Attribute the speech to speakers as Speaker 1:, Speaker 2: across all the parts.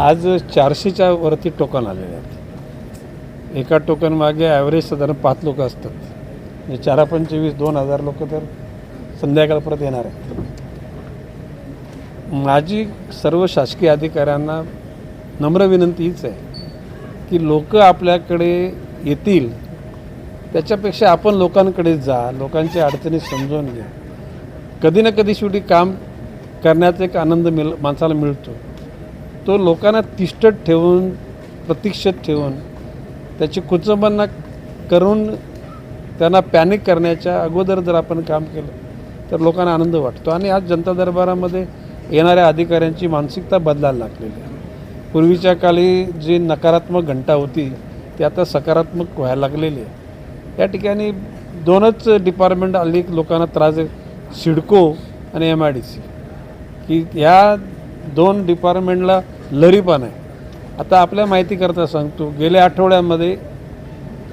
Speaker 1: आज 400च्या वरती टोकन आलेले आहेत. एका टोकन मागे ॲव्हरेज साधारण 5 लोक असतात. म्हणजे 4-25 2,000 लोक तर संध्याकाळपर्यंत येणार आहेत. माझी सर्व शासकीय अधिकाऱ्यांना नम्र विनंती हीच आहे की लोक आपल्याकडे येतील त्याच्यापेक्षा आपण लोकांकडे जा, लोकांच्या अडचणी समजून घ्या. कधी ना कधी शेवटी काम करण्याचा एक आनंद माणसाला मिळतो. तो लोकांना तिष्ठत ठेवून प्रतीक्षेत ठेवून त्याची कुचंबना करून त्यांना पॅनिक करण्याच्या अगोदर जर आपण काम केलं तर लोकांना आनंद वाटतो. आणि आज जनता दरबारामध्ये येणाऱ्या अधिकाऱ्यांची मानसिकता बदलायला लागलेली आहे. पूर्वीच्या काळी जी नकारात्मक घंटा होती ती आता सकारात्मक व्हायला लागलेली आहे. या ठिकाणी 2च डिपार्टमेंट हल्ली लोकांना त्रास आहे, सिडको आणि MIDC, की ह्या 2 डिपार्टमेंटला लरीपण आहे. आता आपल्या माहितीकरता सांगतो, गेल्या आठवड्यामध्ये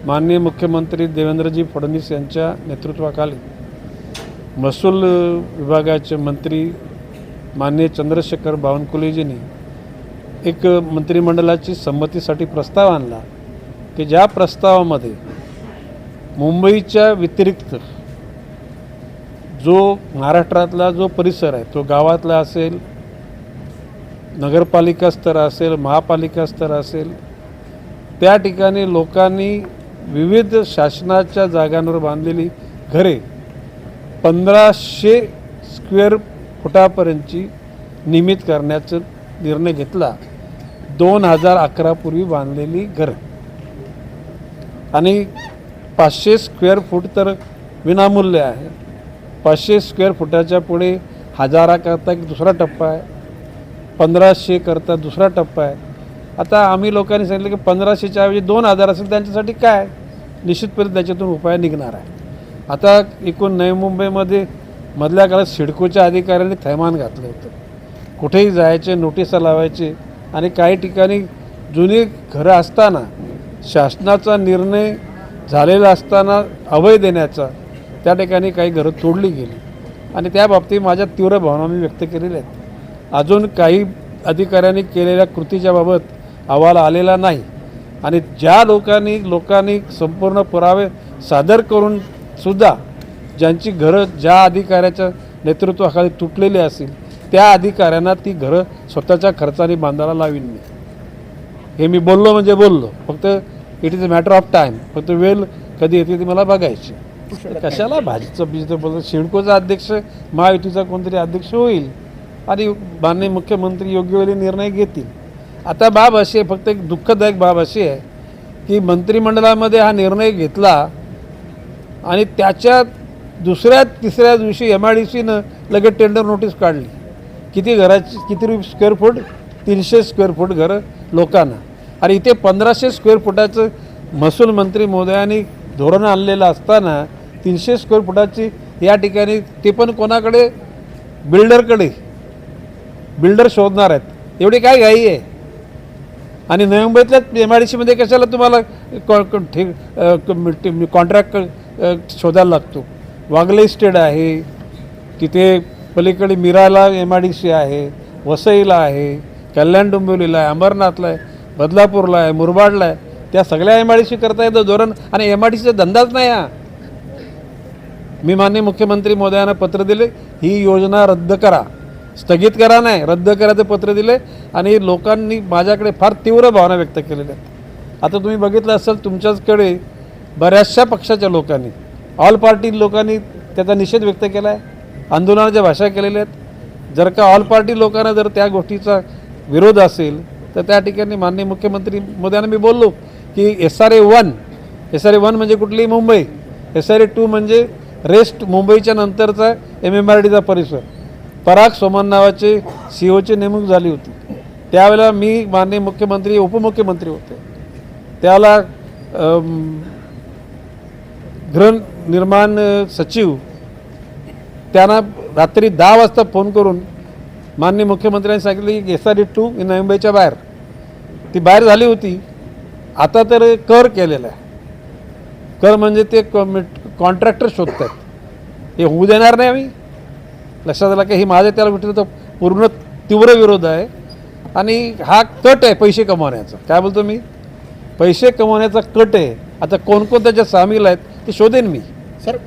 Speaker 1: माननीय मुख्यमंत्री देवेंद्रजी फडणवीस यांच्या नेतृत्वाखाली महसूल विभागाचे मंत्री माननीय चंद्रशेखर बावनकुळेजींनी एक मंत्रिमंडळाची संमतीसाठी प्रस्ताव आणला की ज्या प्रस्तावामध्ये मुंबईच्या व्यतिरिक्त जो महाराष्ट्रातला जो परिसर आहे तो गावातला असेल, नगरपालिका स्तर असेल, महापालिका स्तर असेल, त्या ठिकाणी लोकांनी विविध शासनाच्या जागांवर बांधलेली घरे 1500 स्क्वेअर फुटापर्यंतची नियमित करण्याचा निर्णय घेतला. 2011 पूर्वी बांधलेली घरं आणि 500 स्क्वेअर फूट तर विनामूल्य आहे. 500 स्क्वेअर फुटाच्या पुढे 1000 करता एक दुसरा टप्पा आहे, 1500 करता दुसरा टप्पा आहे. आता आम्ही लोकांनी सांगितलं की 1500च्या ऐवजी 2000 असेल त्यांच्यासाठी काय, निश्चितपणे त्याच्यातून उपाय निघणार आहे. आता एकूण नवी मुंबईमध्ये मधल्या काळात सिडकोच्या अधिकाऱ्यांनी थैमान घातलं होतं. कुठेही जायचे, नोटिसा लावायचे आणि काही ठिकाणी जुनी घरं असताना शासनाचा निर्णय झालेला असताना अभय देण्याचा त्या ठिकाणी काही घरं तोडली गेली आणि त्या बाबतीत माझ्या तीव्र भावना मी व्यक्त केलेल्या आहेत. अजून काही अधिकाऱ्यांनी केलेल्या कृतीच्या बाबत अहवाल आलेला नाही आणि ज्या लोकांनी संपूर्ण पुरावे सादर करून सुद्धा ज्यांची घरं ज्या अधिकाऱ्याच्या नेतृत्वाखाली तुटलेली असेल त्या अधिकाऱ्यांना ती घरं स्वतःच्या खर्चाने बांधायला लावीन मी. हे मी बोललो म्हणजे बोललो. फक्त it is a matter of time. फक्त वेळ कधी येते ती मला बघायची. कशाला भाजीचं बीजचं बोलतो. सिडकोचा अध्यक्ष महायुतीचा कोणतरी अध्यक्ष होईल आणि माननीय मुख्यमंत्री योग्य वेळी निर्णय घेतील. आता बाब अशी आहे, फक्त एक दुःखदायक बाब अशी आहे की मंत्रिमंडळामध्ये हा निर्णय घेतला आणि त्याच्या दुसऱ्या तिसऱ्या दिवशी MIDCनं लगेच टेंडर नोटीस काढली. किती स्क्वेअर फूट, 300 स्क्वेअर फूट घरं लोकांना. आणि इथे 1500 स्क्वेअर फुटाचं महसूल मंत्री महोदयांनी धोरण आणलेलं असताना 300 स्क्वेअर फुटाची या ठिकाणी ते पण कोणाकडे, बिल्डरकडे. बिल्डर शोधणार आहेत. एवढी काय घाई आहे. आणि नवी मुंबईतल्या MIDCमध्ये कशाला तुम्हाला कॉन्ट्रॅक्ट शोधायला लागतो. वागले इस्टेट आहे, तिथे पलीकडे मिराला MIDC आहे, वसईला आहे, कल्याण डोंबिवलीला आहे, अमरनाथला आहे, बदलापूरला आहे, मुरबाडला आहे. त्या सगळ्या MIDC करता येतं धोरण आणि MIDCचा धंदाच नाही हा. मी माननीय मुख्यमंत्री महोदयांना पत्र दिले, ही योजना रद्द करा, स्थगित करा नाही, रद्द करायचं पत्र दिले आणि लोकांनी माझ्याकडे फार तीव्र भावना व्यक्त केलेल्या आहेत. आता तुम्ही बघितलं असेल तुमच्याचकडे बऱ्याचशा पक्षाच्या लोकांनी, ऑल पार्टी लोकांनी त्याचा निषेध व्यक्त केला आहे, आंदोलनाच्या भाषा केलेल्या आहेत. जर का ऑल पार्टी लोकांना जर त्या गोष्टीचा विरोध असेल तर त्या ठिकाणी माननीय मुख्यमंत्री महोदयांना मी बोललो की SRA 1 म्हणजे कुठली, मुंबई. SRA 2 म्हणजे रेस्ट, मुंबईच्या नंतरचा MMRDचा परिसर. पराग सोमन नावाचे COची नेमणूक झाली होती. त्यावेळेला मी माननीय मुख्यमंत्री उपमुख्यमंत्री होते. त्याला गृहनिर्माण सचिव त्यांना रात्री 10 वाजता फोन करून माननीय मुख्यमंत्र्यांनी सांगितलं की SRA 2 नवी मुंबईच्या बाहेर, ती बाहेर झाली होती. आता तर कर केलेला आहे. कर म्हणजे ते कॉन्ट्रॅक्टर शोधत आहेत. हे होऊ देणार नाही आम्ही. लक्षात आलं की ही माझ्या त्याला विरोध पूर्ण तीव्र विरोध आहे. आणि हा कट आहे पैसे कमावण्याचा. काय बोलतो मी, पैसे कमावण्याचा कट आहे. आता कोण कोण त्याच्यात सामील आहेत ते शोधेन मी.
Speaker 2: सर